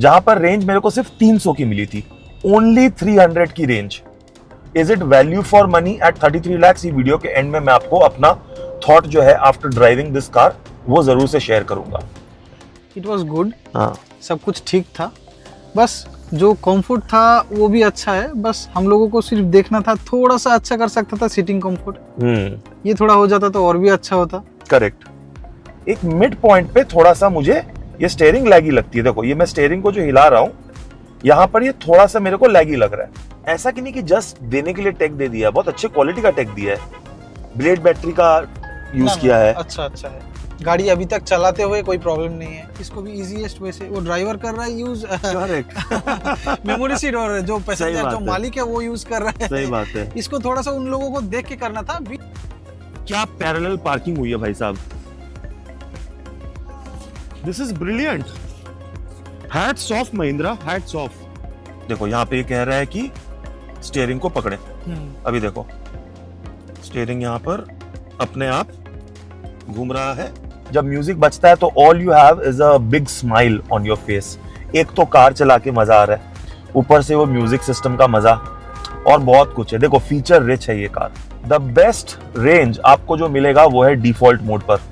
जहां पर रेंज मेरे को सिर्फ 300 की मिली थी, ओनली 300 की range. Is it value for money at 33 lakhs? ये वीडियो के एंड में मैं आपको अपना थॉट जो है आफ्टर ड्राइविंग दिस कार वो जरूर से शेयर करूंगा। इट वॉज गुड, हाँ, सब कुछ ठीक था, बस जो कंफर्ट था वो भी अच्छा है, बस हम लोगों को सिर्फ देखना था, थोड़ा सा अच्छा कर सकता था सीटिंग कंफर्ट, ये थोड़ा हो जाता तो और भी अच्छा होता। करेक्ट। एक मिड पॉइंट पे थोड़ा सा मुझे ये स्टीयरिंग लैगी लगती है। देखो ये मैं स्टीयरिंग को जो हिला रहा हूँ, यहाँ पर ये थोड़ा सा मेरे को लैगी लग रहा है। ऐसा कि नहीं कि जस्ट देने के लिए टेक दे दिया, बहुत अच्छे क्वालिटी का टेक दिया है, ब्लेड बैटरी का यूज किया है। अच्छा है, गाड़ी अभी तक चलाते हुए कोई प्रॉब्लम नहीं है। इसको भी इजीएस्ट वे से वो ड्राइवर कर रहा है यूज, करेक्ट। मेमोरी सीट, और जो पैसेंजर जो मालिक है वो यूज कर रहा है। सही बात है। इसको थोड़ा सा उन लोगों को देख के करना था। क्या पैरेलल पार्किंग हुई है भाई साहब, this is brilliant. Hats off Mahindra, hats of. देखो यहाँ पे कह रहा है कि स्टीयरिंग को पकड़े, अभी देखो स्टीयरिंग यहाँ पर अपने आप घूम रहा है। जब म्यूजिक बजता है तो all you have is a big smile on your face. एक तो कार चला के मजा आ रहा है, ऊपर से वो म्यूजिक सिस्टम का मजा, और बहुत कुछ है। देखो फीचर रिच है ये कार। द बेस्ट रेंज आपको जो मिलेगा वो है डिफॉल्ट मोड पर।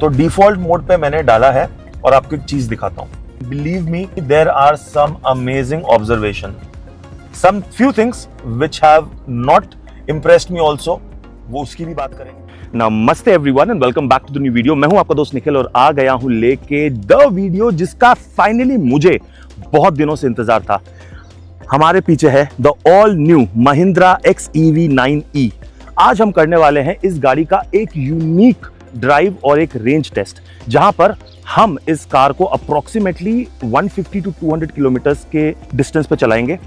तो डिफॉल्ट मोड पे मैंने डाला है और आपको एक चीज दिखाता हूं। Believe me, there are some amazing observation, some few things which have not impressed me also, वो उसकी भी बात करेंगे। नमस्ते everyone and welcome back to the new video. मैं हूं आपका दोस्त निखिल और आ गया हूं लेके द वीडियो जिसका फाइनली मुझे बहुत दिनों से इंतजार था। हमारे पीछे है the all new Mahindra XEV 9e। आज हम करने वाले हैं इस गाड़ी का एक यूनिक ड्राइव और एक रेंज टेस्ट, जहां पर हम इस कार को अप्रोक्सीमेटली 150 टू 200 किलोमीटर्स के डिस्टेंस पे चलाएंगे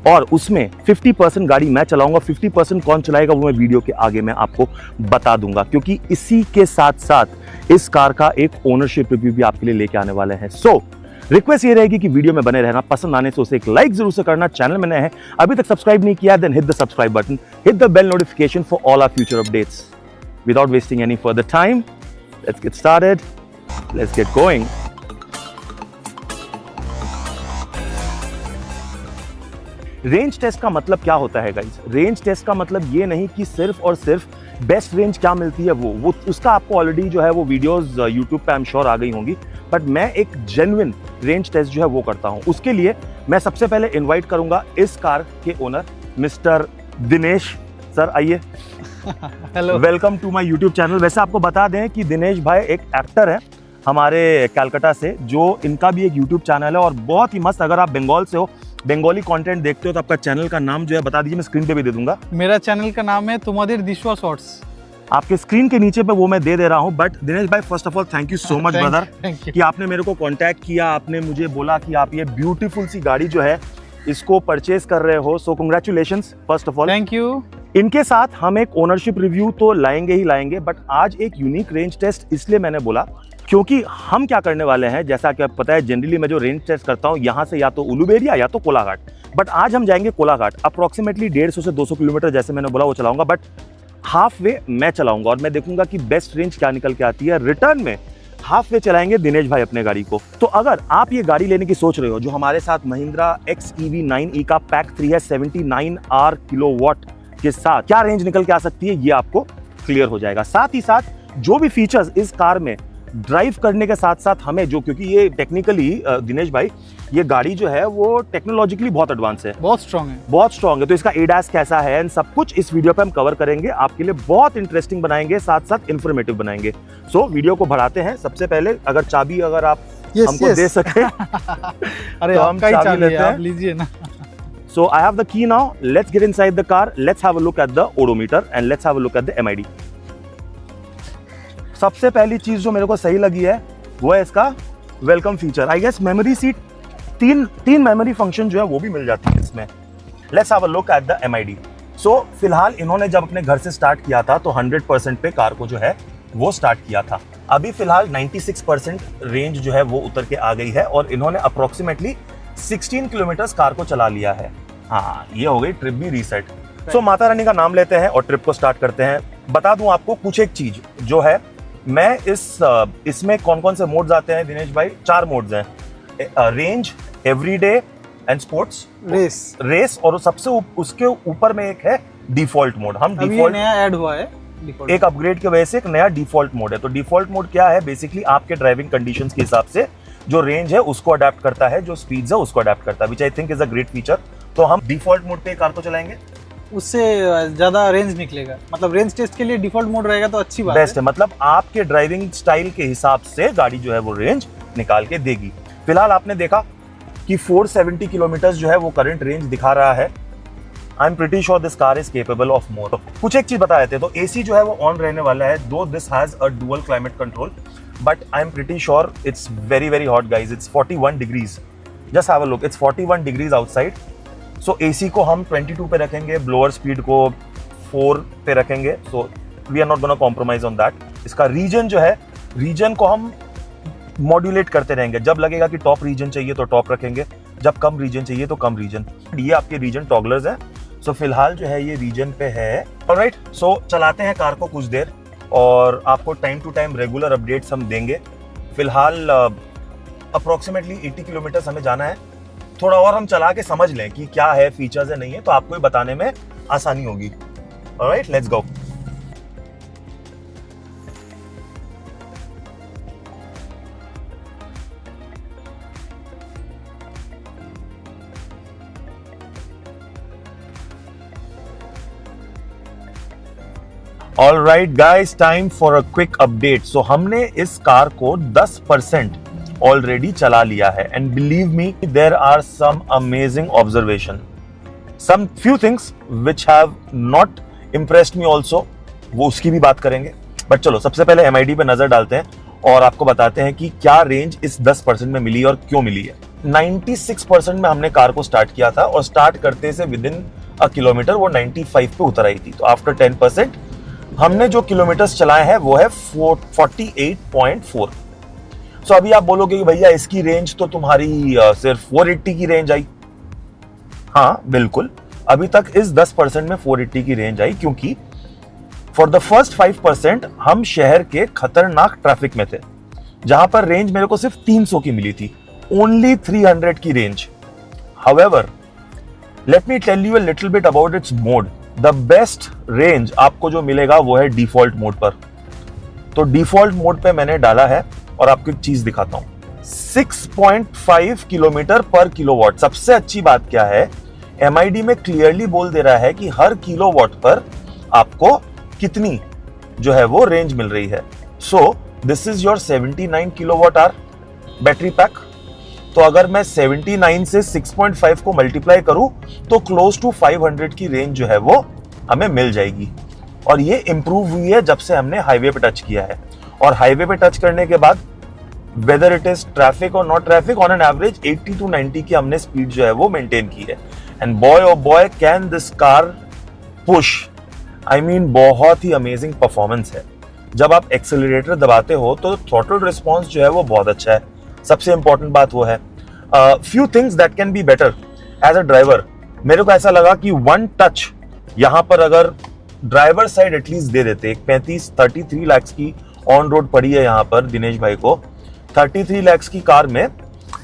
और उसमें 50% गाड़ी मैं चलाऊंगा, 50% कौन चलाएगा वो मैं वीडियो के आगे मैं आपको बता दूंगा, क्योंकि इसी के साथ साथ इस कार का एक ओनरशिप रिव्यू भी आपके लिए लेके आने वाले हैं। सो रिक्वेस्ट ये रहेगी कि वीडियो में बने रहना, पसंद आने से उसे एक लाइक जरूर से करना। चैनल में नए हैं, अभी तक सब्सक्राइब नहीं किया, then hit the subscribe button, hit the bell notification for all our future updates. Without wasting any further time, let's get started. Let's get going. Range test का मतलब क्या होता है गाइस? रेंज टेस्ट का मतलब ये नहीं कि सिर्फ और सिर्फ बेस्ट रेंज क्या मिलती है वो उसका आपको ऑलरेडी जो है वो वीडियोस यूट्यूब पे आई एम श्योर आ गई होंगी, बट मैं एक जेन्युइन रेंज टेस्ट जो है वो करता हूं। उसके लिए मैं सबसे पहले इनवाइट करूंगा इस कार के ओनर मिस्टर दिनेश सर, आइए। Hello, welcome to my YouTube channel. वैसे आपको बता दें कि दिनेश भाई एक एक्टर है हमारे कलकत्ता से, जो इनका भी एक यूट्यूब चैनल है और बहुत ही मस्त। अगर आप बंगाल से हो, बंगाली कंटेंट देखते हो तो आपका चैनल का नाम जो है बता दीजिए, मैं स्क्रीन पे भी दे दूंगा। मेरा चैनल का नाम है तुम्हादेर दिशवा शॉर्ट्स, आपके स्क्रीन के नीचे पे वो मैं दे रहा हूँ। बट दिनेश भाई first of all thank you so much brother कि आपने मेरे को कांटेक्ट किया, आपने मुझे बोला कि आप ये ब्यूटीफुल सी गाड़ी जो है इसको परचेज कर रहे हो। सो congratulations first of all, thank you. इनके साथ हम एक ओनरशिप रिव्यू तो लाएंगे ही लाएंगे, बट आज एक यूनिक रेंज टेस्ट इसलिए मैंने बोला क्योंकि हम क्या करने वाले हैं, जैसा कि आपको पता है जनरली मैं जो रेंज टेस्ट करता हूं यहाँ से या तो उलूबेरिया या तो कोलाघाट, बट आज हम जाएंगे कोलाघाट। अप्रोक्सीमेटली 150 से 200 किलोमीटर जैसे मैंने बोला वो चलाऊंगा, बट हाफ वे मैं चलाऊंगा और मैं देखूंगा कि बेस्ट रेंज क्या निकल के आती है। रिटर्न में हाफ वे चलाएंगे दिनेश भाई अपने गाड़ी को। तो अगर आप ये गाड़ी लेने की सोच रहे हो, जो हमारे साथ महिंद्रा XEV 9e का पैक 3 है 79R किलोवाट के साथ, क्या रेंज निकल के आ सकती है ये आपको क्लियर हो जाएगा। साथ ही साथ जो भी फीचर्स इस कार में ड्राइव करने के साथ साथ हमें जो, क्योंकि ये टेक्निकली दिनेश भाई ये गाड़ी जो है वो टेक्नोलॉजिकली बहुत एडवांस है, बहुत स्ट्रॉन्ग है, तो इसका एडास कैसा है एंड सब कुछ इस वीडियो पे हम कवर करेंगे, आपके लिए बहुत इंटरेस्टिंग बनाएंगे, साथ साथ इंफॉर्मेटिव बनाएंगे। सो वीडियो को बढ़ाते हैं। सबसे पहले अगर चाबी अगर आप हमको दे सके अरे तो हम चाबी लेते हैं, लीजिए ना। So I have the key now. Let's get inside the car. Let's have a look at the odometer and let's have a look at the MID. सबसे पहली चीज जो मेरे को सही लगी है वो है इसका welcome feature. I guess memory seat, तीन मेमोरी फंक्शन जो है वो भी मिल जाती है इसमें। Let's have a look at the MID. So फिलहाल इन्होंने जब अपने घर से स्टार्ट किया था तो 100% पे कार को जो है वो स्टार्ट किया था। अभी फिलहाल 96% रेंज जो है वो उतर के आ गई है और इन्होंने अप्रोक्सीमेटली 16 किलोमीटर कार को चला लिया है। हाँ, ये हो गई ट्रिप भी रीसेट। सो माता रानी का नाम लेते हैं और ट्रिप को स्टार्ट करते हैं। बता दूं आपको कुछ एक चीज जो है, मैं इसमें कौन कौन से मोड्स आते हैं दिनेश भाई? 4 मोड्स हैं। Range, everyday and sports, race, और सबसे उसके ऊपर में एक है डिफॉल्ट मोड। हम डिफॉल्ट नया ऐड हुआ है, एक अपग्रेड की वजह से एक नया डिफॉल्ट मोड है। तो डिफॉल्ट मोड क्या है? बेसिकली आपके ड्राइविंग कंडीशंस के हिसाब से जो रेंज है उसको अडेप्ट करता है, जो स्पीड्स है उसको अडेप्ट करता है, which I think is a great feature. तो हम डिफॉल्ट मोड पे कार को चलाएंगे, उससे ज्यादा रेंज निकलेगा। मतलब रेंज टेस्ट के लिए डिफॉल्ट मोड रहेगा तो अच्छी बात बेस्ट है। मतलब आपके ड्राइविंग स्टाइल के हिसाब से गाड़ी जो है वो रेंज निकाल के देगी। फिलहाल आपने देखा कि 470 किलोमीटर जो है वो करंट रेंज दिखा रहा है। I am pretty sure this car is capable of more. कुछ एक चीज बता देते हैं, तो एसी जो है वो ऑन रहने वाला है, दो this has a dual climate control, but I am pretty sure it's very very hot guys. It's 41 degrees, just have a look, it's 41 degrees outside. So AC को हम 22 पे रखेंगे, ब्लोअर स्पीड को 4 पे रखेंगे, so we are not gonna compromise on that. इसका reason जो है, रीजन को हम मॉड्यूलेट करते रहेंगे। जब लगेगा कि टॉप रीजन चाहिए तो टॉप रखेंगे, जब कम रीजन चाहिए तो कम रीजन। ये आपके रीजन टॉगलर्स हैं। सो फिलहाल जो है ये रीजन पे है। ऑलराइट, सो चलाते हैं कार को कुछ देर और आपको time to time regular updates हम देंगे। फिलहाल अप्रोक्सीमेटली 80 किलोमीटर हमें जाना है। थोड़ा और हम चला के समझ लें कि क्या है, फीचर्स है, नहीं है, तो आपको ये बताने में आसानी होगी। Alright, let's go. Alright guys, time for a quick update. So हमने इस कार को 10% ऑलरेडी चला लिया है, and believe me, there are some amazing observation, some few things which have not impressed me also, वो उसकी भी बात करेंगे। बट चलो सबसे पहले MID पे नजर डालते हैं और आपको बताते हैं कि क्या रेंज इस 10% में मिली और क्यों मिली है। 96% में हमने कार को स्टार्ट किया था और स्टार्ट करते से विदिन अ किलोमीटर वो 95 पे उतर आई थी। तो आफ्टर 10% हमने जो किलोमीटर्स चलाए हैं वो है 48.4। सो अभी आप बोलोगे कि भैया इसकी रेंज तो तुम्हारी सिर्फ 480 की रेंज आई। हाँ बिल्कुल, अभी तक इस 10% में 480 की रेंज आई, क्योंकि फॉर द फर्स्ट 5% हम शहर के खतरनाक ट्रैफिक में थे, जहां पर रेंज मेरे को सिर्फ 300 की मिली थी, ओनली 300 की range. However, let me tell you a little bit about its mode. The best range आपको जो मिलेगा वो है डिफॉल्ट मोड पर। तो डिफॉल्ट मोड पे मैंने डाला है और आपको एक चीज दिखाता हूं, 6.5 किलोमीटर पर किलोवाट। सबसे अच्छी बात क्या है, MID में क्लियरली बोल दे रहा है कि हर किलोवाट पर आपको कितनी जो है वो रेंज मिल रही है। So this is your 79 kilowatt hour battery pack. तो अगर मैं 79 से 6.5 को मल्टीप्लाई करूं तो क्लोज टू 500 की रेंज जो है वो हमें मिल जाएगी। और ये इंप्रूव हुई है जब से हमने हाईवे पे टच किया है। और हाईवे पे टच करने के बाद वेदर इट इज ट्रैफिक और not traffic, on an average 80 to 90 की हमने स्पीड जो है वो मेंटेन की है। And boy oh boy can this car push. I mean बहुत ही अमेजिंग परफॉर्मेंस है। जब आप एक्सेलरेटर दबाते हो तो थ्रॉटल रिस्पॉन्स जो है वो बहुत अच्छा है। सबसे इंपॉर्टेंट बात वो है। Few things that can be better as a driver. मेरे को ऐसा लगा कि वन टच यहां पर अगर ड्राइवर साइड एटलीस्ट दे देते। 33 लाख की ऑन रोड पड़ी है यहाँ पर दिनेश भाई को। 33 लाख की कार में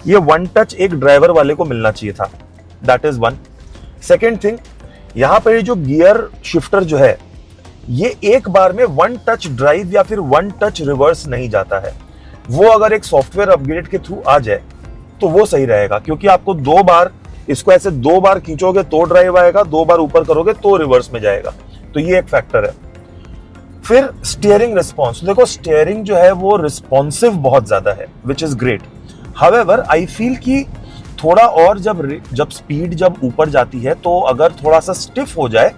ये वन टच एक ड्राइवर वाले को मिलना चाहिए था। That is one. Second thing, यहाँ पर ये जो गियर शिफ्टर जो है ये एक बार में वन टच ड्राइव या फिर वन टच रिवर्स नहीं जाता है। वो अगर एक सॉफ्टवेयर अपग्रेड के थ्रू आ जाए तो वो सही रहेगा, क्योंकि आपको दो बार इसको ऐसे 2 बार खींचोगे तो ड्राइव आएगा, 2 बार ऊपर करोगे तो रिवर्स में जाएगा। तो ये एक फैक्टर है। फिर स्टीयरिंग रिस्पॉन्स, देखो स्टीयरिंग जो है वो रिस्पॉन्सिव बहुत ज्यादा है, which is great. However I feel कि थोड़ा और जब स्पीड जब ऊपर जाती है तो अगर थोड़ा सा स्टिफ हो जाए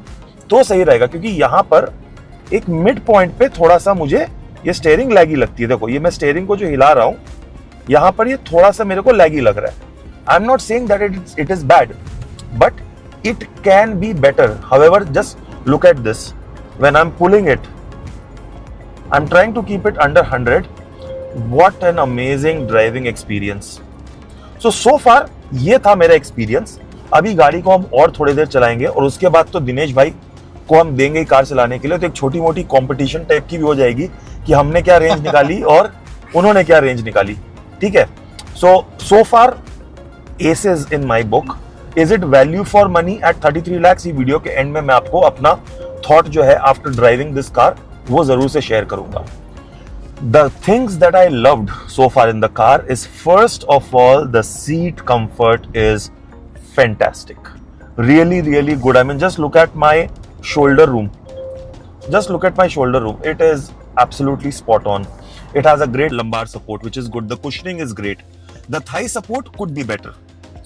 तो सही रहेगा, क्योंकि यहाँ पर एक मिड पॉइंट पे थोड़ा सा मुझे ये स्टीयरिंग लैगी लगती है। देखो ये मैं स्टीयरिंग को जो हिला रहा हूं यहाँ पर ये थोड़ा सा मेरे को लैगी लग रहा है। I am not saying that it is bad, but it can be better. However just look at this, when I am pulling it I am trying to keep it under 100। What an amazing driving experience. So far ये था मेरा experience. अभी गाड़ी को हम और थोड़ी देर चलाएंगे और उसके बाद तो दिनेश भाई को हम देंगे कार चलाने के लिए, तो एक छोटी मोटी कंपटीशन टाइप की भी हो जाएगी कि हमने क्या रेंज निकाली और उन्होंने क्या रेंज निकाली। ठीक है, So far aces in my book. Is it value for money at 33 lakhs? ये वीडियो के एंड में मैं आपको अपना थॉट जो है आफ्टर ड्राइविंग दिस कार वो जरूर से शेयर करूंगा. The things that I loved so far in the car is, first of all, the seat comfort is fantastic. Really, really good. I mean, just look at my shoulder room. Just look at my shoulder room. It is absolutely spot on. It has a great lumbar support, which is good. The cushioning is great. The thigh support could be better.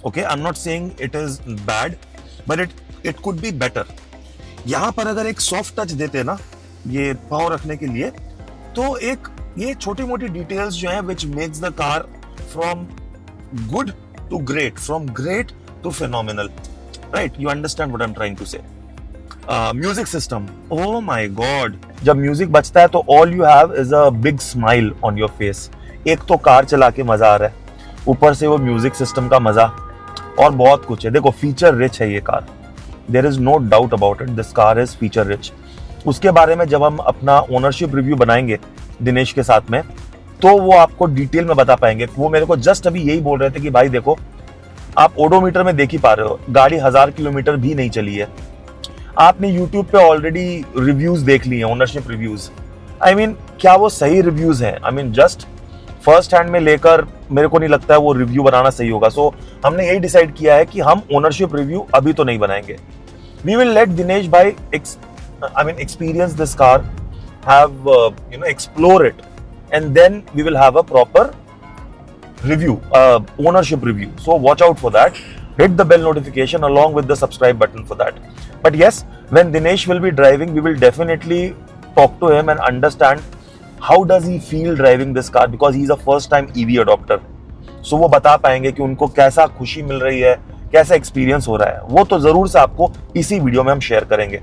Okay, I'm not saying it is bad, but it could be better. यहाँ पर अगर एक soft touch देते ना ये पाँव रखने के लिए, तो एक ये छोटी मोटी डिटेल्स जो है which makes the car from good to great, from great to phenomenal, right? You understand what I'm trying to say? Music system, oh my god, जब म्यूजिक बजता है तो all you have is a big smile on your face. एक तो car चला के मजा आ रहा है, ऊपर से वो म्यूजिक सिस्टम का मजा और बहुत कुछ है. देखो फीचर रिच है ये कार, there is no doubt about it. This car is feature rich. उसके बारे में जब हम अपना ओनरशिप रिव्यू बनाएंगे दिनेश के साथ में, तो वो आपको डिटेल में बता पाएंगे. वो मेरे को जस्ट अभी यही बोल रहे थे कि भाई देखो, आप ओडोमीटर में देख ही पा रहे हो, गाड़ी 1000 किलोमीटर भी नहीं चली है. आपने यूट्यूब पे ऑलरेडी रिव्यूज देख लिए, ओनरशिप रिव्यूज. आई मीन क्या वो सही रिव्यूज हैं? I mean just first hand में लेकर मेरे को नहीं लगता है वो रिव्यू बनाना सही होगा. सो हमने यही डिसाइड किया है कि हम ओनरशिप रिव्यू अभी तो नहीं बनाएंगे. वी विल लेट दिनेश भाई experience this car, have explore it, and then we will have a proper review, ownership review. So watch out for that. Hit the bell notification along with the subscribe button for that. But yes, when Dinesh will be driving, we will definitely talk to him and understand how does he feel driving this car, because he is a first time EV adopter. So वो बता पाएंगे कि उनको कैसा खुशी मिल रही है, कैसा एक्सपीरियंस हो रहा है. वो तो जरूर से आपको इसी वीडियो में हम शेयर करेंगे.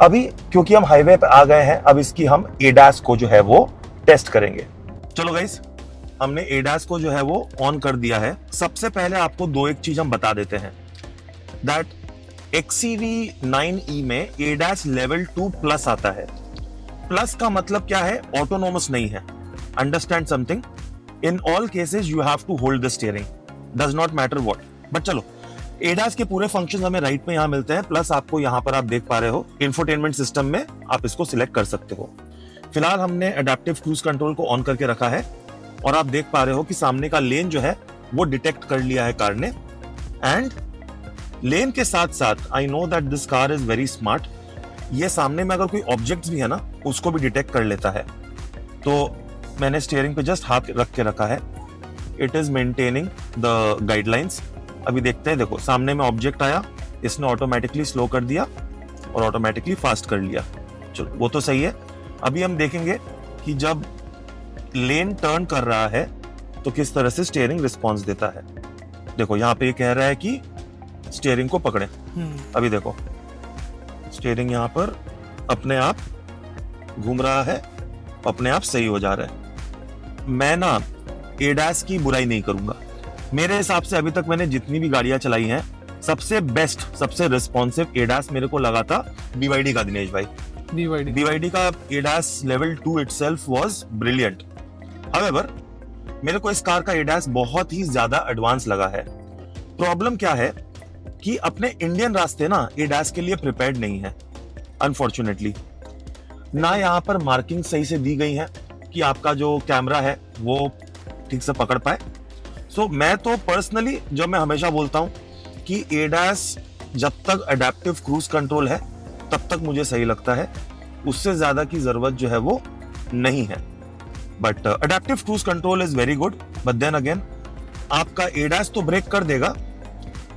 अभी क्योंकि हम हाईवे पे आ गए हैं, अब इसकी हम ADAS को जो है वो टेस्ट करेंगे. चलो गाइस, हमने ADAS को जो है वो ऑन कर दिया है. सबसे पहले आपको दो एक चीज हम बता देते हैं, दैट XEV9e में ADAS लेवल 2 प्लस आता है. प्लस का मतलब क्या है? ऑटोनोमस नहीं है. Understand something, in all cases you have to hold the steering, does not matter what. But चलो, ADAS के पूरे फंक्शंस हमें राइट में यहाँ मिलते हैं. प्लस आपको यहाँ पर आप देख पा रहे हो इंफोटेनमेंट सिस्टम में आप इसको सिलेक्ट कर सकते हो. फिलहाल हमने अडेप्टिव क्रूज कंट्रोल को ऑन करके रखा है और आप देख पा रहे हो कि सामने का लेन जो है वो डिटेक्ट कर लिया है कार ने. एंड लेन के साथ साथ I know that this car is very smart. ये सामने में अगर कोई ऑब्जेक्ट्स भी है ना, उसको भी डिटेक्ट कर लेता है. तो मैंने स्टीयरिंग पे जस्ट हाथ रख के रखा है. It is maintaining the guidelines. अभी देखते हैं, देखो सामने में ऑब्जेक्ट आया, इसने ऑटोमेटिकली स्लो कर दिया और ऑटोमेटिकली फास्ट कर लिया. चलो वो तो सही है. अभी हम देखेंगे कि जब लेन टर्न कर रहा है तो किस तरह से स्टीयरिंग रिस्पॉन्स देता है. देखो यहाँ पे ये कह रहा है कि स्टीयरिंग को पकड़े. अभी देखो स्टीयरिंग यहाँ पर अपने आप घूम रहा है, अपने आप सही हो जा रहा है. मैं ना ADAS की बुराई नहीं करूंगा. मेरे हिसाब से अभी तक मैंने जितनी भी गाड़ियां चलाई हैं, सबसे बेस्ट, सबसे रिस्पॉन्सिव ADAS मेरे को लगा था BYD का. दिनेश भाई, BYD का ADAS level 2 itself was brilliant. However, मेरे को इस कार का ADAS बहुत ही ज्यादा एडवांस लगा है. प्रॉब्लम क्या है कि अपने इंडियन रास्ते ना ADAS के लिए प्रिपेयर्ड नहीं है, अनफॉर्चुनेटली. ना यहाँ पर मार्किंग सही से दी गई है कि आपका जो कैमरा है वो ठीक से पकड़ पाए. सो मैं तो पर्सनली, जो मैं हमेशा बोलता हूं कि ADAS जब तक अडेप्टिव क्रूज कंट्रोल है तब तक मुझे सही लगता है, उससे ज्यादा की जरूरत जो है वो नहीं है. But adaptive cruise control is very good. But then again, आपका ADAS तो ब्रेक कर देगा,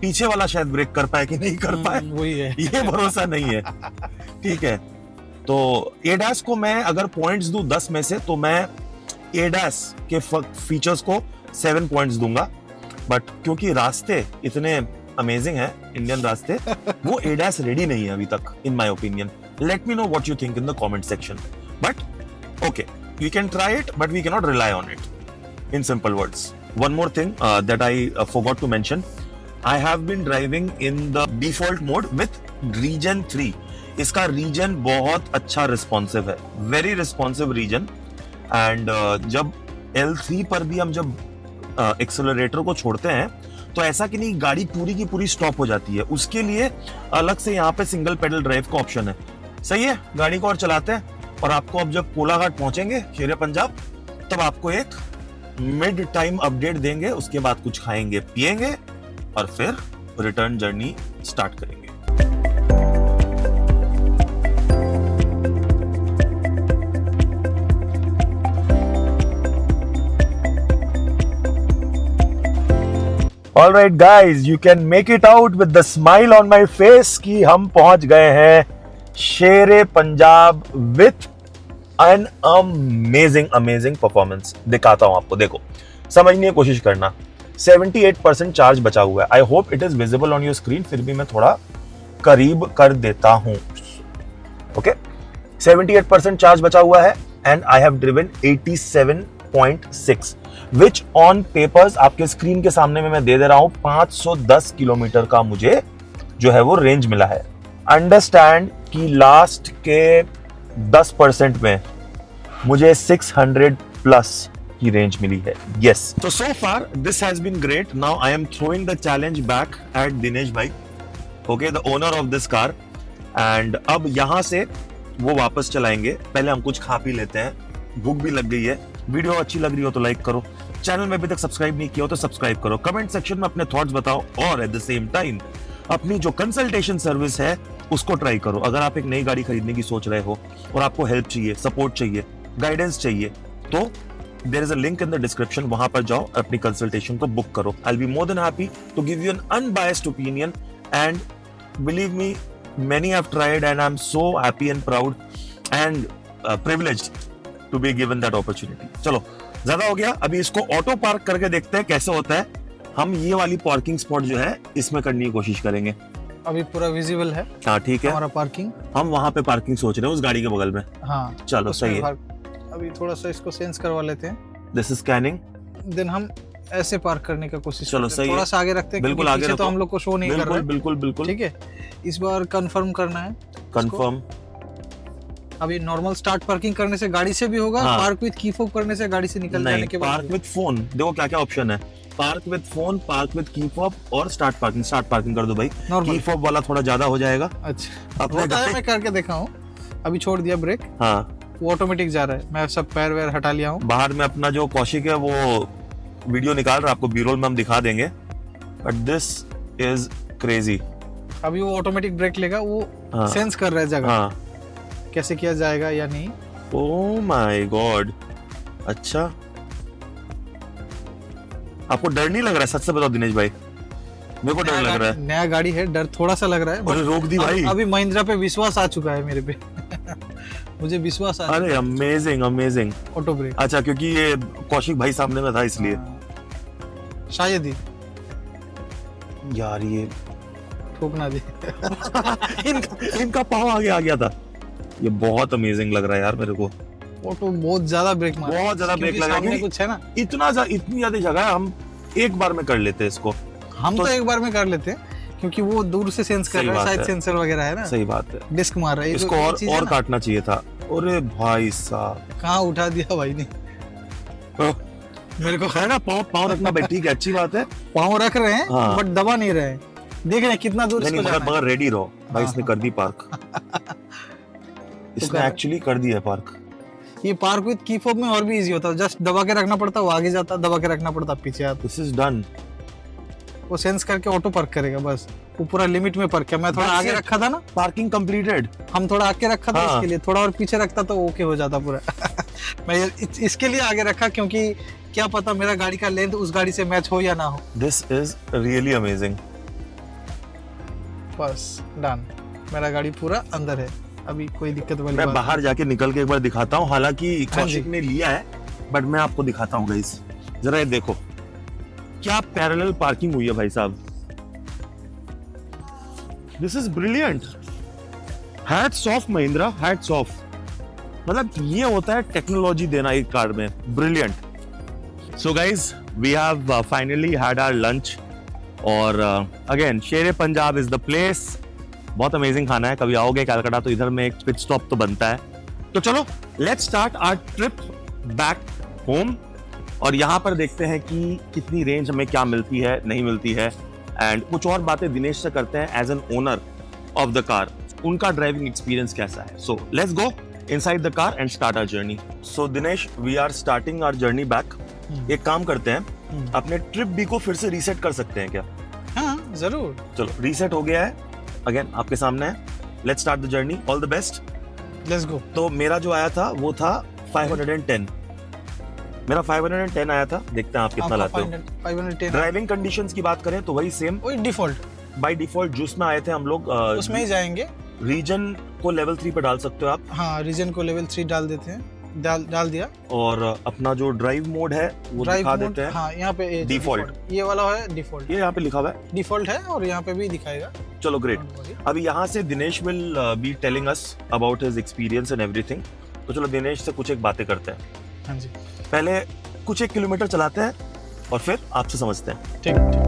पीछे वाला शायद ब्रेक कर पाए कि नहीं कर पाए, वही है, ये भरोसा नहीं है. ठीक है, तो ADAS को मैं अगर पॉइंट्स दूं 10 में से, तो मैं ADAS के फीचर्स को 7 पॉइंट्स दूंगा. बट क्योंकि रास्ते इतने अमेजिंग हैं, इंडियन रास्ते, वो ADAS रेडी नहीं है अभी तक, in my opinion. Let me know what you think in the comment section. But okay, we can try it, but we can not rely on it. In simple words, one more thing that I forgot to mention, I have been driving in the default mode with reason 3. इसका reason बहुत अच्छा responsive है, very responsive reason. And जब L3 पर भी हम जब accelerator को छोड़ते हैं तो ऐसा कि नहीं गाड़ी पूरी की पूरी स्टॉप हो जाती है, उसके लिए अलग से यहाँ पे सिंगल पेडल ड्राइव का ऑप्शन है। सही है, गाड़ी को और चलाते हैं और आपको अब जब कोलाघाट पहुंचेंगे शेरे पंजाब तब आपको एक मिड टाइम अपडेट देंगे, उसके बाद कुछ खाएंगे पिएंगे और फिर रिटर्न जर्नी स्टार्ट करेंगे। All right guys, you can make it out with the smile on my face कि हम पहुंच गए हैं शेरे Punjab with an amazing performance. दिखाता हूं आपको, देखो समझने की कोशिश करना। 78% चार्ज बचा हुआ है। I hope it is visible on your screen, फिर भी मैं थोड़ा करीब कर देता हूं। ओके, 78% चार्ज बचा हुआ है and I have driven 87.6 which on papers आपके स्क्रीन के सामने में मैं दे रहा हूं 510 किलोमीटर का मुझे जो है वो रेंज मिला है। अंडरस्टैंड कि लास्ट के 10% में मुझे 600 प्लस की रेंज मिली है। यस, तो so far this has been great. Now I am throwing the challenge back at Dinesh भाई, okay, the owner of this car. And अब यहां से वो वापस चलाएंगे। पहले हम कुछ खा पी लेते हैं, भूख भी लग गई है। वीडियो अच्छी लग रही हो तो लाइक करो, चैनल में अभी तक सब्सक्राइब नहीं किया हो तो सब्सक्राइब करो, कमेंट सेक्शन में अपने थॉट्स बताओ और एट द सेम टाइम अपनी जो कंसल्टेशन सर्विस है उसको ट्राई करो। अगर आप एक नई गाड़ी खरीदने की सोच रहे हो और आपको हेल्प चाहिए, सपोर्ट चाहिए, गाइडेंस चाहिए तो there is a link in the description, वहां पर जाओ, अपनी कंसल्टेशन को बुक करो। I will be more than happy to give you an unbiased opinion and believe me, many have tried and I'm so happy and proud and privileged to be given that opportunity. चलो ज्यादा हो गया, अभी इसको auto park करके देखते हैं कैसे होता है। हम ये वाली पार्किंग स्पॉट जो है इसमें करने की कोशिश करेंगे। अभी पूरा विजिबल है। हाँ ठीक है, हमारा पार्किंग, हम वहां पे पार्किंग सोच रहे हैं उस गाड़ी के बगल में। हाँ चलो सही है। अभी थोड़ा सा इसको सेंस करवा लेते हैं। दिस इज स्कैनिंग, देन हम ऐसे पार्क करने का कोशिश चलो सही है। थोड़ा सा आगे रखते हैं, बिल्कुल आगे तो हम लोग को शो नहीं कर रहा है। बिल्कुल बिल्कुल ठीक है, इस बार कंफर्म करना है। कंफर्म। अभी नॉर्मल स्टार्ट पार्किंग करने से गाड़ी से भी होगा, हाँ। पार्क विद की फॉब करने से गाड़ी से निकल जाने के बाद पार्क विद फोन, देखो क्या क्या ऑप्शन है। Park with phone, park with key fob और स्टार्ट पार्किंग। स्टार्ट पार्किंग कर दो भाई, की फॉब वाला थोड़ा ज्यादा हो जाएगा। अच्छा, अपने मैं करके देखा हूँ। अभी छोड़ दिया ब्रेक, हाँ वो ऑटोमेटिक जा रहा है। मैं सब पैर वैर हटा लिया हूँ। बाहर में अपना जो कौशिक है वो वीडियो निकाल रहा है, आपको बी-रोल में हम दिखा देंगे। But this is crazy. अभी वो ऑटोमेटिक ब्रेक लेगा, वो हाँ। सेंस कर रहा है जगह, हाँ। कैसे किया जाएगा या नहीं। ओह माय गॉड, अच्छा आपको डर नहीं लग रहा है? सच से बताओ दिनेश भाई, मेरे को डर लग रहा है। नया गाड़ी है, डर थोड़ा सा लग रहा है। अरे रोक दी भाई। अभी महिंद्रा पे विश्वास आ चुका है मेरे पे। मुझे विश्वास आ। अरे अमेजिंग अमेजिंग। ऑटो ब्रेक, अच्छा क्योंकि ये कौशिक भाई सामने में था इसलिए। शायद ही यार ये ठोक ना दे। इनका पाँव आगे आ गया था। ये बहुत अमेजिंग लग रहा है यार मेरे को। ऑटो बहुत ज्यादा ब्रेक मारा, बहुत ज्यादा ब्रेक लगा, सामने क्योंकि कुछ है ना। इतनी ज्यादा जगह है, हम एक बार में कर लेते हैं इसको। हम तो एक बार में कर लेते हैं क्योंकि वो दूर से सेंस कर रहा है, शायद सेंसर वगैरह है ना। सही बात है, डिस्क मार रहा है इसको और काटना चाहिए था। अरे भाई साहब, कहाँ उठा दिया भाई ने। मेरे को है ना पाँव रखना भाई, ठीक है अच्छी बात है। पाँव रख रहे हैं हाँ। बट दबा नहीं रहे हैं। देख रहे हैं कितना दूर इसको जाना है। मगर रेडी रहो भाई, हाँ, इसने कर दी पार्क। इसने एक्चुअली कर दिया पार्क। ये पार्क विद की फॉब में और भी इजी होता है, जस्ट दबा के रखना पड़ता, वो आगे जाता, दबा के रखना पड़ता, पीछे आता। This is done. वो सेंस करके ऑटो पार्क करेगा बस। वो पूरा लिमिट में पार्क किया। मैं थोड़ा आगे रखा था ना, पार्किंग कंप्लीटेड। हम थोड़ा आगे रखा था हाँ। इसके लिए, थोड़ा और पीछे रखता तो ओके हो जाता पूरा। मैं इसके लिए आगे रखा क्योंकि क्या पता मेरा गाड़ी का लेंथ उस गाड़ी से मैच हो या ना हो। This is really amazing. बस डन, मेरा गाड़ी पूरा अंदर है, अभी कोई दिक्कत वाली मैं बात बाहर जाके निकल के एक बार दिखाता हूँ, हालांकि हाँ कौशिक जी। ने लिया है बट मैं आपको दिखाता हूँ गाइस। जरा ये देखो क्या पैरेलल पार्किंग हुई है भाई साहब। This is brilliant. Hats off Mahindra, hats off. मतलब ये होता है टेक्नोलॉजी देना एक कार में, brilliant. So guys we have finally had our lunch और again Shere Punjab is the place. बहुत अमेजिंग खाना है, कभी आओगे कलकत्ता तो इधर में एक पिट स्टॉप तो बनता है। तो चलो let's start our trip back home और यहाँ पर देखते हैं कि कितनी रेंज हमें क्या मिलती है, नहीं मिलती है, एंड कुछ और बातें दिनेश से करते हैं as an owner of the car, उनका ड्राइविंग एक्सपीरियंस कैसा है। So let's go inside the car and start our journey. So Dinesh, we are starting our journey back. एक काम करते हैं, अपने ट्रिप बी को फिर से रीसेट कर सकते हैं क्या? हाँ जरूर। चलो, रीसेट हो गया है, अगेन आपके सामने है। Let's start the journey, all the best, let's go. तो मेरा जो आया था वो था 510, मेरा 510 आया था। देखते हैं आप कितना लाते हो। 510। ड्राइविंग कंडीशंस की बात करें तो वही सेम, वही डिफॉल्ट, बाय डिफॉल्ट जिसमें आए थे हम लोग, उसमें ही जाएंगे। रीजन को लेवल 3 पे डाल सकते हो आप। हाँ, रीजन को लेवल 3 डाल देते हैं, डाल दिया। और अपना जो ड्राइव मोड है वो दिखा देते हैं। हाँ, यहाँ पे डिफॉल्ट, ये वाला है डिफॉल्ट, ये यहाँ पे लिखा हुआ है डिफॉल्ट है, और यहाँ पे भी दिखाएगा। चलो ग्रेट। अभी यहाँ से Dinesh will be telling us about his experience and everything. तो चलो दिनेश से कुछ एक बातें करते हैं। हाँ जी, पहले कुछ 1 किलोमीटर चलाते हैं और फिर आपसे समझते हैं। ठीक ठीक।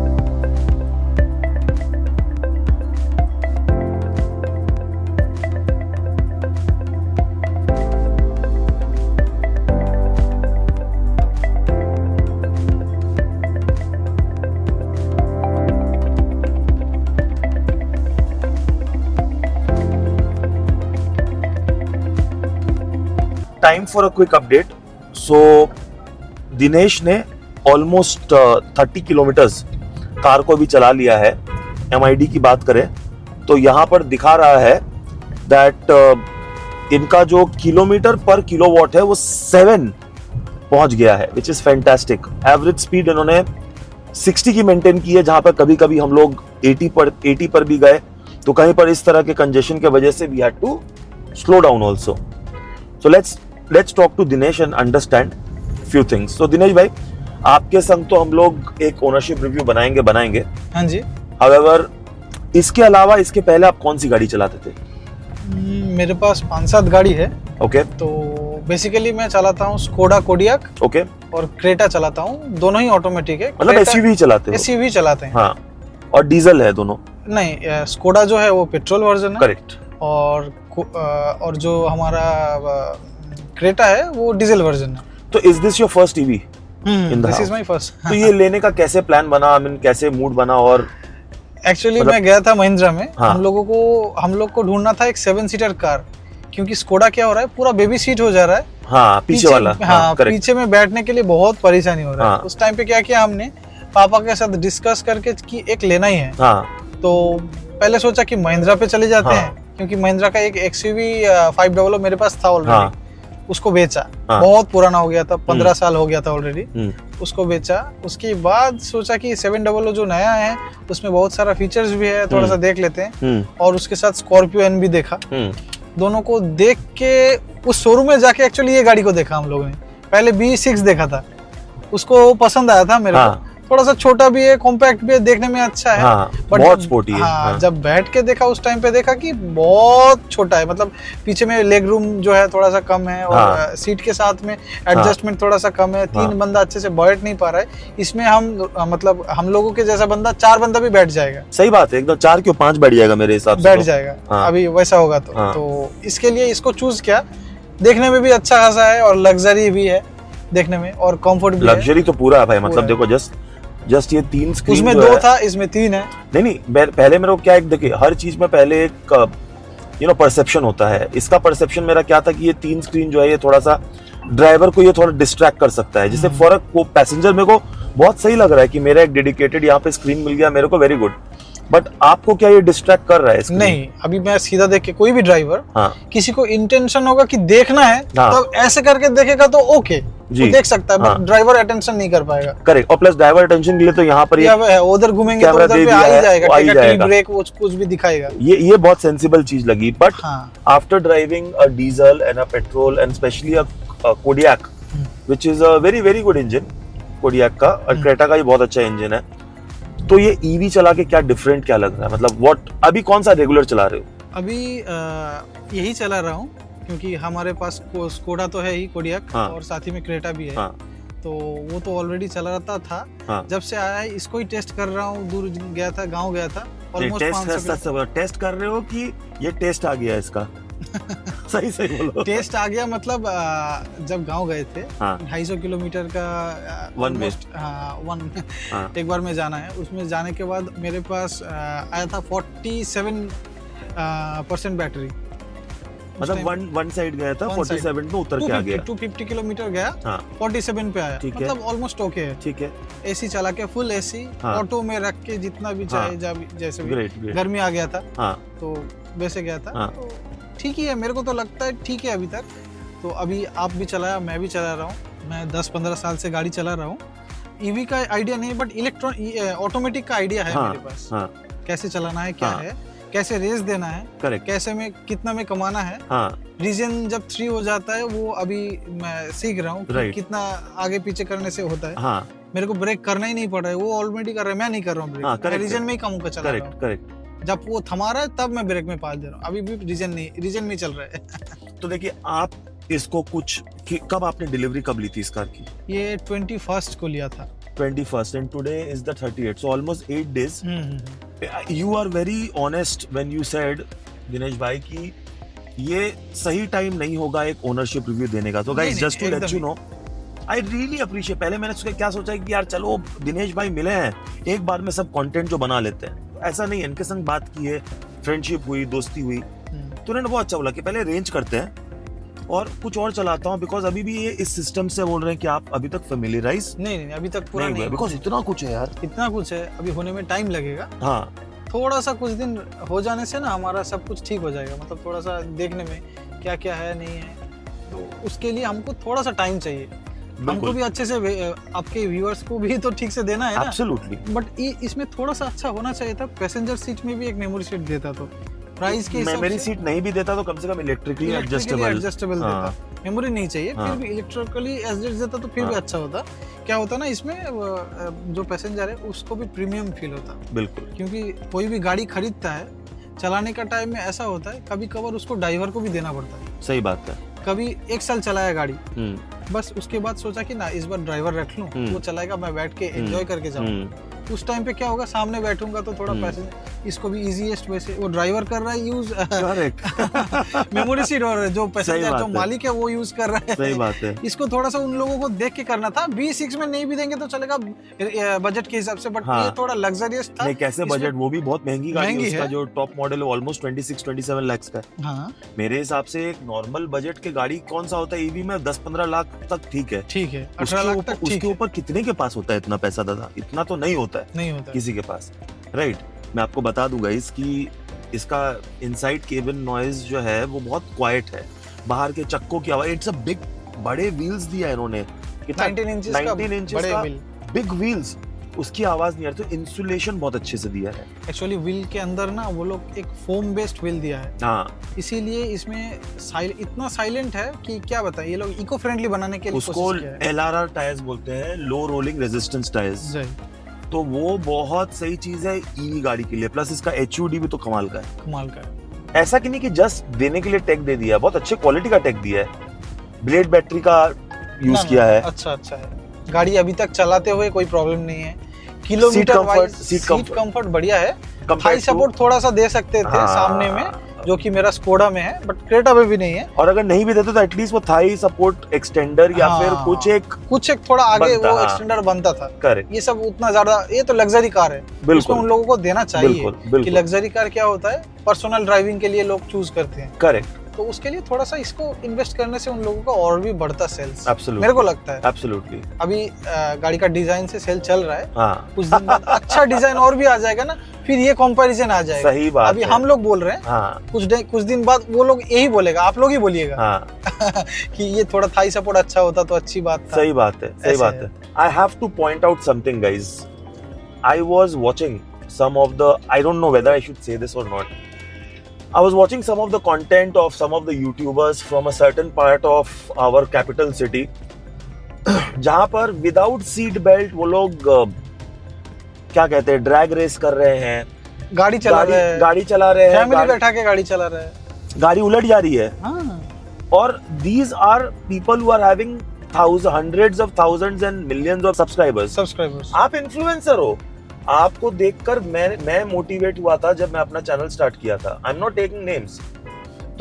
Time for a quick update. So Dinesh ने ऑलमोस्ट 30 किलोमीटर्स कार को भी चला लिया है। MID की बात करें तो यहाँ पर दिखा रहा है दैट इनका जो किलोमीटर पर किलोवाट है वो 7 पहुंच गया है, which is fantastic. Average speed इन्होंने 60 की मेंटेन की है, जहां पर कभी कभी हम लोग 80 पर भी गए, तो कहीं पर इस तरह के कंजेशन के वजह से we had to slow down also. So let's talk to Dinesh and understand few things. तो दिनेश भाई, आपके संग तो हम लोग एक ओनरशिप रिव्यू बनाएंगे। हाँ जी। हाउएवर, इसके अलावा इसके पहले आप कौन सी गाड़ी चलाते थे? मेरे पास 5-7 गाड़ी है। ओके। तो बेसिकली मैं चलाता हूँ स्कोडा कोडियाक, ओके, और क्रेटा चलाता हूँ, दोनों ही ऑटोमेटिक है। मतलब SUV चलाते हो? SUV चलाते हैं। हाँ, और डीजल है दोनों? नहीं, स्कोडा जो है वो पेट्रोल वर्जन है। करेक्ट। और जो हमारा क्रेटा है वो डीजल वर्जन है। तो is this your first EV in the this house? Is my first. तो ये लेने का कैसे प्लान बना, आई मीन कैसे मूड बना? और एक्चुअली मतलब, मैं गया था महिंद्रा में। हाँ। हम लोग को ढूंढना था एक 7 सीटर कार, क्योंकि स्कोडा क्या हो रहा है, पूरा बेबी सीट हो जा रहा है। हाँ, पीछे वाला। हाँ, correct। पीछे में बैठने के लिए बहुत परेशानी हो रहा है। हाँ। उस टाइम पे क्या किया हमने, पापा के साथ डिस्कस करके कि एक लेना ही है। हाँ, तो पहले सोचा कि महिंद्रा पे चले जाते हाँ। हैं, क्योंकि महिंद्रा का एक XUV 500 मेरे पास था ऑलरेडी। हाँ। उसको बेचा, हाँ। बहुत पुराना हो गया था, 15 साल हो गया था ऑलरेडी। उसको बेचा। उसके बाद सोचा कि 700 जो नया है उसमें बहुत सारा फीचर्स भी है, थोड़ा सा देख लेते हैं। और उसके साथ स्कॉर्पियो N भी देखा। दोनों को देख के उस शोरूम में जाके एक्चुअली ये गाड़ी को देखा हम लोगों ने। पहले B6 देखा था, उसको पसंद आया था मेरे को। थोड़ा सा छोटा भी है, कॉम्पैक्ट भी है, देखने में अच्छा है। हाँ, बट बहुत स्पोर्टी है। हाँ, जब बैठ के देखा उस टाइम पे देखा कि बहुत छोटा है, मतलब पीछे में लेग रूम जो है थोड़ा सा कम है, और सीट के साथ में एडजस्टमेंट थोड़ा सा कम है। 3 बंदा अच्छे से बैठ नहीं पा रहा है इसमें। मतलब हम लोगों के जैसा बंदा 4 बंदा भी बैठ जाएगा। सही बात है, एकदम 4 क्यों 5 बैठ जाएगा मेरे हिसाब से। बैठ जाएगा अभी वैसा होगा तो इसके लिए इसको चूज किया। देखने में भी अच्छा खासा है और लग्जरी भी है देखने में, और कंफर्ट भी है। लग्जरी तो पूरा है भाई, मतलब देखो जस्ट ये 3 स्क्रीन उसमें 2 था, इसमें 3 है। नहीं, पहले मेरे को क्या, एक देखिए हर चीज में पहले एक परसेप्शन होता है। इसका परसेप्शन मेरा क्या था कि ये 3 स्क्रीन जो है ये थोड़ा सा ड्राइवर को ये थोड़ा डिस्ट्रैक्ट कर सकता है, जिससे फर्क को पैसेंजर मेरे को बहुत सही लग रहा है कि मेरा एक डेडिकेटेड यहाँ पे स्क्रीन मिल गया मेरे को, वेरी गुड। बट आपको क्या ये डिस्ट्रैक्ट कर रहा है? नहीं, अभी मैं सीधा देख के, कोई भी ड्राइवर, हाँ, किसी को इंटेंशन होगा कि देखना है, हाँ, तो ऐसे करके देखेगा तो ओके, जी, तो देख सकता है। हाँ, बट ड्राइवर अटेंशन नहीं कर पाएगा। करेक्ट। और प्लस ड्राइवर अटेंशन के लिए तो यहाँ पर ये उधर घूमेंगे तो कैमरा उधर दे पे आ ही जाएगा, ही जाएगा, ब्रेक कुछ भी दिखाएगा। ये बहुत सेंसिबल चीज लगी। बट हाँ, after driving a diesel and a petrol and specially a Kodiak, which is a very very good engine, Kodiak का, और क्रेटा का भी बहुत अच्छा इंजन है। तो ये EV चला के क्या डिफरेंट क्या लग रहा है? मतलब व्हाट, अभी कौन सा रेगुलर चला रहे हो? अभी यही चला रहा हूँ, क्योंकि हमारे पास स्कोडा तो है ही, कोडियाक, हाँ, और साथ ही में क्रेटा भी है। हाँ, तो वो तो ऑलरेडी चला रहता था। हाँ, जब से आया है इसको ही टेस्ट कर रहा हूँ। दूर गया था, गांव गया था, ऑलमोस्ट 500 टेस्ट कर रहे हो कि ये टेस्ट आ गया इसका? सही सही बोलो। टेस्ट आ गया मतलब जब गांव गए थे, हाँ 250 किलोमीटर का One way। almost, हाँ वन हाँ एक बार में जाना है। उसमें जाने के बाद मेरे पास आया था 47% बैटरी। मतलब वन साइड गया था, One 47 में उतर के आ गया। 250 किलोमीटर गया, हाँ 47 पे आया, ठीक है। मतलब ऑलमोस्ट ओके है। ठीक है, एसी चला के फुल एसी, हाँ। ऑटो में रख के जितना भी चाहे जैसे भी। Great great. गर्मी आ गया था हाँ तो वैसे गया था, हाँ। तो ठीक ही है, मेरे को तो लगता है ठीक है अभी तक। तो अभी आप भी चलाया, मैं भी चला रहा हूँ, मैं 10-15 साल से गाड़ी चला रहा हूँ। ईवी का आइडिया नहीं, बट ऑटोमेटिक का आइडिया है हाँ, मेरे पास। हाँ कैसे चलाना है, क्या हाँ। है, कैसे रेस देना है, करेक्ट। कैसे में कितना में कमाना है। हाँ रीजन जब 3 हो जाता है वो अभी मैं सीख रहा हूँ कि Right। कितना आगे पीछे करने से होता है। हाँ मेरे को ब्रेक करना ही नहीं पड़ रहा है, वो ऑलरेडी कर रहा है, मैं नहीं कर रहा हूँ ब्रेक। हाँ, मैं correct रीजन है। में ही कम होकर चला रहा करेक्ट हूँ। करेक्ट। जब वो थमा रहा है तब मैं ब्रेक में पाल दे रहा हूँ, अभी भी रीजन में चल रहा है। तो देखिए आप इसको कुछ कब आपने डिलीवरी कब ली थी इस कार की? ये 21st को लिया था। 21st and today is the 38th, so almost 8 days. You are very honest when you said, Dinesh भाई, कि ये सही टाइम नहीं होगा एक ओनरशिप रिव्यू देने का। तो गाइस नहीं, जस्ट टू लेट एकदम you know, I really appreciate. पहले मैंने सोचा क्या सोचा कि यार चलो दिनेश भाई मिले हैं, एक बार में सब कंटेंट जो बना लेते हैं। तो ऐसा नहीं, इनके संग बात की है, फ्रेंडशिप हुई, दोस्ती हुई, तो उन्होंने बहुत अच्छा बोला कि पहले रेंज करते हैं और कुछ और चलाता हूँ, बिकॉज अभी भी ये इस सिस्टम से बोल रहे हैं कि आप अभी तक फेमिलियराइज नहीं अभी तक पूरा नहीं, बिकॉज इतना कुछ है यार। इतना कुछ है, अभी होने में टाइम लगेगा। हाँ थोड़ा सा कुछ दिन हो जाने से ना हमारा सब कुछ ठीक हो जाएगा, मतलब थोड़ा सा देखने में क्या क्या है नहीं है, तो उसके लिए हमको थोड़ा सा टाइम चाहिए। हमको भी अच्छे से आपके व्यूअर्स को भी तो ठीक से देना है ना। एब्सोल्युटली। बट इसमें थोड़ा सा अच्छा होना चाहिए था, पैसेंजर सीट में भी एक मेमोरी सीट देता तो प्राइस के हिसाब से। मेमोरी सीट नहीं भी देता तो कम से कम इलेक्ट्रिकली एडजस्टेबल देता। मेमोरी नहीं चाहिए, हाँ। फिर भी इलेक्ट्रिकली एडजस्ट देता तो फिर भी अच्छा होता। क्या होता ना इसमें, जो पैसेंजर है उसको भी प्रीमियम फील होता, बिल्कुल। क्योंकि कोई भी गाड़ी खरीदता है, चलाने का टाइम में ऐसा होता है कभी कभार उसको ड्राइवर को भी देना पड़ता है। सही बात है। कभी 1 साल चलाया गाड़ी, बस उसके बाद सोचा कि ना इस बार ड्राइवर रख लूं, वो चलाएगा, मैं बैठ के एंजॉय करके जाऊंगा। उस टाइम पे क्या होगा, सामने बैठूंगा तो थोड़ा पैसे, इसको भी इजीएस्ट वैसे वो ड्राइवर कर रहा है यूज मेमोरी सीट, और जो पैसेंजर जो मालिक है वो यूज कर रहा है। सही बात है। इसको थोड़ा सा उन लोगों को देख के करना था। B6 में नहीं भी देंगे तो चलेगा बजट के हिसाब से, बट हाँ। ये थोड़ा लग्जरियस था। नहीं, कैसे बजट, वो भी बहुत महंगी गाड़ी है, उसका जो टॉप मॉडल है ऑलमोस्ट 26-27 लाख का है। हाँ मेरे हिसाब से एक नॉर्मल बजट के गाड़ी कौन सा होता है ईवी में, 10-15 लाख तक ठीक है। ठीक है, 18 लाख तक उसके ऊपर कितने के पास होता है इतना पैसा? दादा इतना तो नहीं होता है, नहीं होता किसी के पास, राइट। मैं आपको बता दूंगा इसकी, इसका इनसाइड केबिन नॉइज जो है वो बहुत क्वाइट है, बाहर के चक्कों की आवाज। इट्स अ बिग, बड़े व्हील्स दिया है इन्होंने, 19 इंचेस का बड़े व्हील, बिग व्हील्स, उसकी आवाज नहीं आती। तो इंसुलेशन बहुत अच्छे से दिया है। एक्चुअली व्हील के अंदर ना वो लोग एक फोम बेस्ड व्हील दिया है, हाँ, इसीलिए इसमें इतना साइलेंट है कि क्या बताएं, ये लोग इको फ्रेंडली बनाने के लिए उसको कोशिश किया है। LRR टायर्स बोलते हैं, लो रोलिंग रेजिस्टेंस टायर्स। तो वो बहुत सही चीज है ईवी गाड़ी के लिए। प्लस इसका HUD भी तो कमाल का है, कमाल का है। ऐसा कि नहीं कि जस्ट देने के लिए टेक दे दिया, बहुत अच्छे क्वालिटी का टेक दिया है। ब्लेड बैटरी का यूज किया है। अच्छा है, गाड़ी अभी तक चलाते हुए कोई प्रॉब्लम नहीं है। किलोमीटर वाइज सीट कंफर्ट बढ़िया है। हाई सपोर्ट थोड़ा सा दे सकते थे सामने में, जो कि मेरा स्कोडा में है, बट क्रेटा में भी नहीं है। और अगर नहीं भी देते तो एटलीस्ट वो थाई सपोर्ट एक्सटेंडर या फिर कुछ एक थोड़ा आगे वो एक्सटेंडर बनता था। करेक्ट। ये सब उतना ज्यादा, ये तो लग्जरी कार है, उसको उन लोगों को देना चाहिए कि लग्जरी कार क्या होता है, पर्सनल ड्राइविंग के लिए लोग चूज करते हैं। करेक्ट। तो उसके लिए थोड़ा सा इसको इन्वेस्ट करने से उन लोगों का और भी बढ़ता सेल्स, मेरे को लगता है। एब्सोल्युटली। अभी गाड़ी का डिजाइन से सेल चल रहा है। हाँ। कुछ दिन बाद अच्छा डिजाइन और भी आ जाएगा ना, फिर ये कंपैरिजन आ जाएगा। सही बात अभी हम लोग बोल रहे हैं, हाँ। कुछ दिन बाद वो लोग यही बोलेगा, आप लोग ही बोलिएगा, हाँ। कि ये थोड़ा थाई सपोर्ट अच्छा होता तो अच्छी बात था। सही बात है, सही बात है। I have two point out something guys. I was watching some of the, I don't know whether I should say this or not, I was watching some of the content of some of the YouTubers from a certain part of our capital city, जहां पर without seat belt वो लोग क्या कहते हैं, drag race कर रहे हैं, गाड़ी चला रहे हैं, फैमिली बैठा के गाड़ी चला रहे हैं, गाड़ी उलट जा रही है। हाँ। और these are people who are having hundreds of thousands and millions of subscribers. आप इन्फ्लुएंसर हो, आपको देखकर मैं मोटिवेट हुआ था जब मैं अपना चैनल स्टार्ट किया था। आई एम नॉट टेकिंग नेम्स।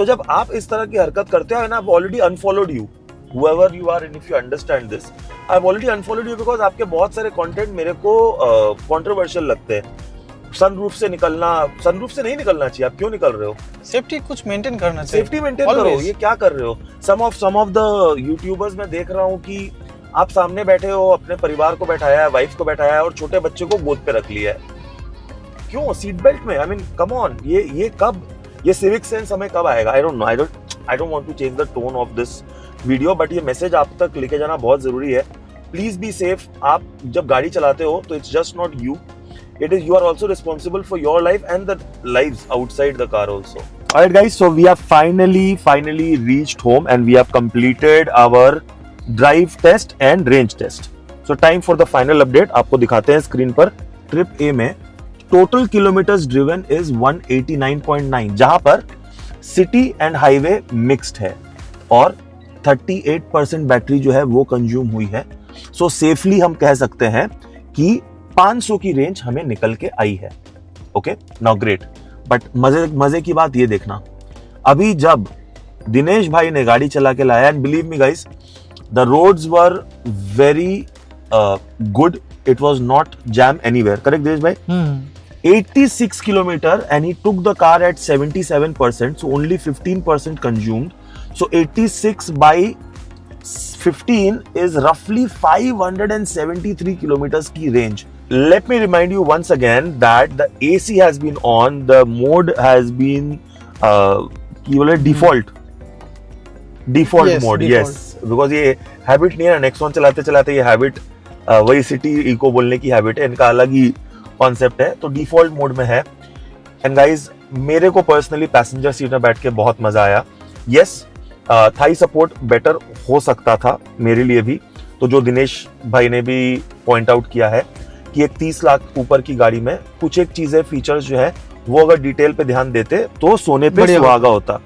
तो जब आप इस तरह की हरकत करते हो, I've already unfollowed you, whoever you are, and if you understand this, I've already unfollowed you because आपके बहुत सारे कंटेंट मेरे को कंट्रोवर्शियल लगते हैं। सनरूफ से निकलना, सनरूफ से नहीं निकलना चाहिए, आप क्यों निकल रहे हो? सेफ्टी कुछ मेंटेन करना चाहिए, सेफ्टी मेंटेन करो, ये क्या कर रहे हो? सम ऑफ द यूट्यूबर्स मैं देख रहा हूँ कि आप सामने बैठे हो, अपने परिवार को बैठाया है, वाइफ को बैठाया है और छोटे बच्चे को गोद पे रख लिया है। क्यों? सीट बेल्ट में, आई मीन कम ऑन, ये कब, ये सिविक सेंस हमें कब आएगा? I don't know, I don't want to change the tone of this video, but ये मैसेज आप तक लेके जाना बहुत जरूरी है। Please be safe. आप जब गाड़ी चलाते हो तो it's just not you, it is you are also responsible for your life and the lives outside the car also. All right guys, so we have finally reached home and we have completed our drive test and range test. So time for the final update. आपको दिखाते हैं screen पर। Trip ए में total kilometres driven is 189.9, जहां पर city and highway mixed है और 38% battery जो है वो कंज्यूम हुई है। सो सेफली हम कह सकते हैं कि 500 की रेंज हमें निकल के आई है। Okay, now great. बट मजे की बात ये देखना, अभी जब दिनेश भाई ने गाड़ी चला के लाया, and believe me guys, the roads were very good, it was not jam anywhere. Correct Dinesh भाई? 86 kilometer and he took the car at 77%, so only 15% consumed. So 86 by 15 is roughly 573 kilometers की range. Let me remind you once again that the AC has been on, the mode has been default Yes, mode, default. yes, because ये habit नहीं है ना, Nexon चलाते चलाते ये habit वही city eco बोलने की हैबिट है, इनका अलग ही कॉन्सेप्ट है, तो डिफॉल्ट मोड में है। एंड गाइज, मेरे को पर्सनली पैसेंजर सीट में बैठ के बहुत मजा आया। यस, थाई सपोर्ट बेटर हो सकता था मेरे लिए भी, तो जो दिनेश भाई ने भी पॉइंट आउट किया है कि एक 30 लाख ऊपर की गाड़ी में कुछ एक चीजें, फीचर्स जो है वो अगर डिटेल पे ध्यान देते तो सोने पे सुहागा होता।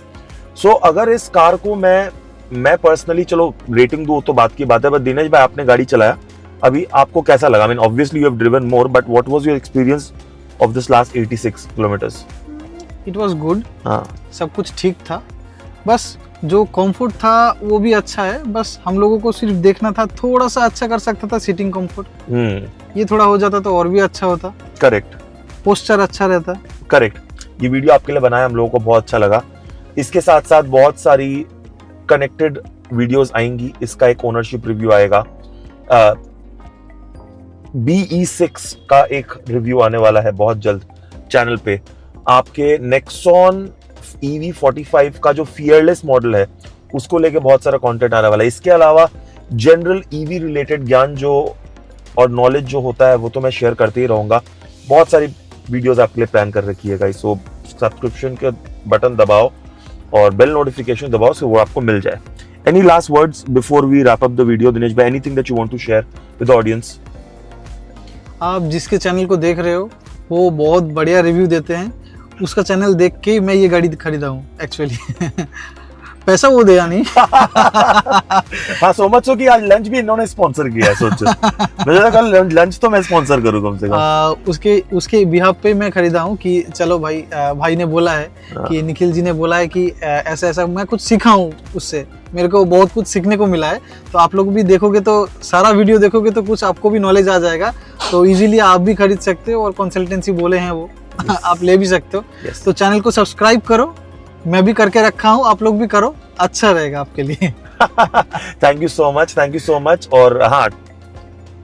सो अगर इस कार को मैं पर्सनली, चलो रेटिंग दूं तो बात की बात है, बट दिनेश भाई आपने गाड़ी चलाया, अभी आपको कैसा लगा? I mean, obviously you have driven more, but what was your experience of this last 86 kilometers? It was good. हाँ, सब कुछ ठीक था, बस जो कंफर्ट था वो भी अच्छा है, बस हम लोगों को सिर्फ देखना था, थोड़ा सा अच्छा कर सकता था सीटिंग कंफर्ट, ये थोड़ा हो जाता तो और भी अच्छा होता। करेक्ट, पोस्चर अच्छा रहता। करेक्ट। ये वीडियो आपके लिए बनाया, हम लोगों को बहुत अच्छा लगा। इसके साथ साथ बहुत सारी कनेक्टेड वीडियोस आएंगी, इसका एक ओनरशिप रिव्यू आएगा, BE6 का एक रिव्यू आने वाला है बहुत जल्द चैनल पे। आपके नेक्सॉन EV45 का जो फियरलेस मॉडल है उसको लेके बहुत सारा कंटेंट आने वाला है। इसके अलावा जनरल EV रिलेटेड ज्ञान जो और नॉलेज जो होता है वो तो मैं शेयर करते ही रहूंगा। बहुत सारी वीडियोस आपके लिए प्लान कर रखी है। सो सब्सक्रिप्शन के बटन दबाओ और बेल नोटिफिकेशन दबाओ सो वो आपको मिल जाए। Any last words before we wrap up the video, Dinesh bhai? Anything that you want to share with the audience? आप जिसके चैनल को देख रहे हो वो बहुत बढ़िया रिव्यू देते हैं, उसका चैनल देख के मैं ये गाड़ी खरीदा हूँ एक्चुअली। पैसा वो दिया नहीं। हाँ, सो मच सो कि आज लंच भी इन्होंने स्पॉन्सर किया है। सोचो, मुझे कल लंच तो मैं स्पॉन्सर करूँ कम से कम। उसके बिहाफ पे मैं खरीदा हूँ कि चलो भाई ने बोला है कि निखिल जी ने बोला है कि ऐसा ऐसा मैं कुछ सीखा हूँ उससे, मेरे को बहुत कुछ सीखने को मिला है। तो आप लोग भी देखोगे तो, सारा वीडियो देखोगे तो कुछ आपको भी नॉलेज आ जाएगा, तो इजीली आप भी खरीद सकते हो, और कंसल्टेंसी बोले हैं वो आप ले भी सकते हो। तो चैनल को सब्सक्राइब करो, मैं भी करके रखा हूँ, आप लोग भी करो, अच्छा रहेगा आपके लिए। Thank you so much, thank you so much. और हाँ,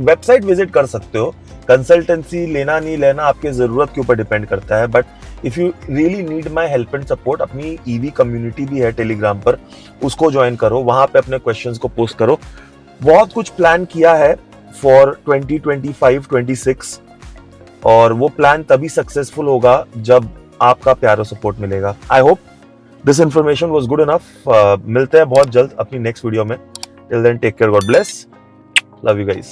वेबसाइट विजिट कर सकते हो, कंसल्टेंसी लेना नहीं लेना आपके जरूरत के ऊपर डिपेंड करता है, but if you really need my help and support, अपनी ईवी कम्युनिटी भी है टेलीग्राम पर, उसको ज्वाइन करो, वहां पे अपने क्वेश्चंस को पोस्ट करो। बहुत कुछ प्लान किया है फॉर 2025-26 और वो प्लान तभी सक्सेसफुल होगा जब आपका प्यार और सपोर्ट मिलेगा। I hope this information was good enough. मिलते हैं बहुत जल्द अपनी नेक्स्ट वीडियो में। Till then take care, God bless, love you guys.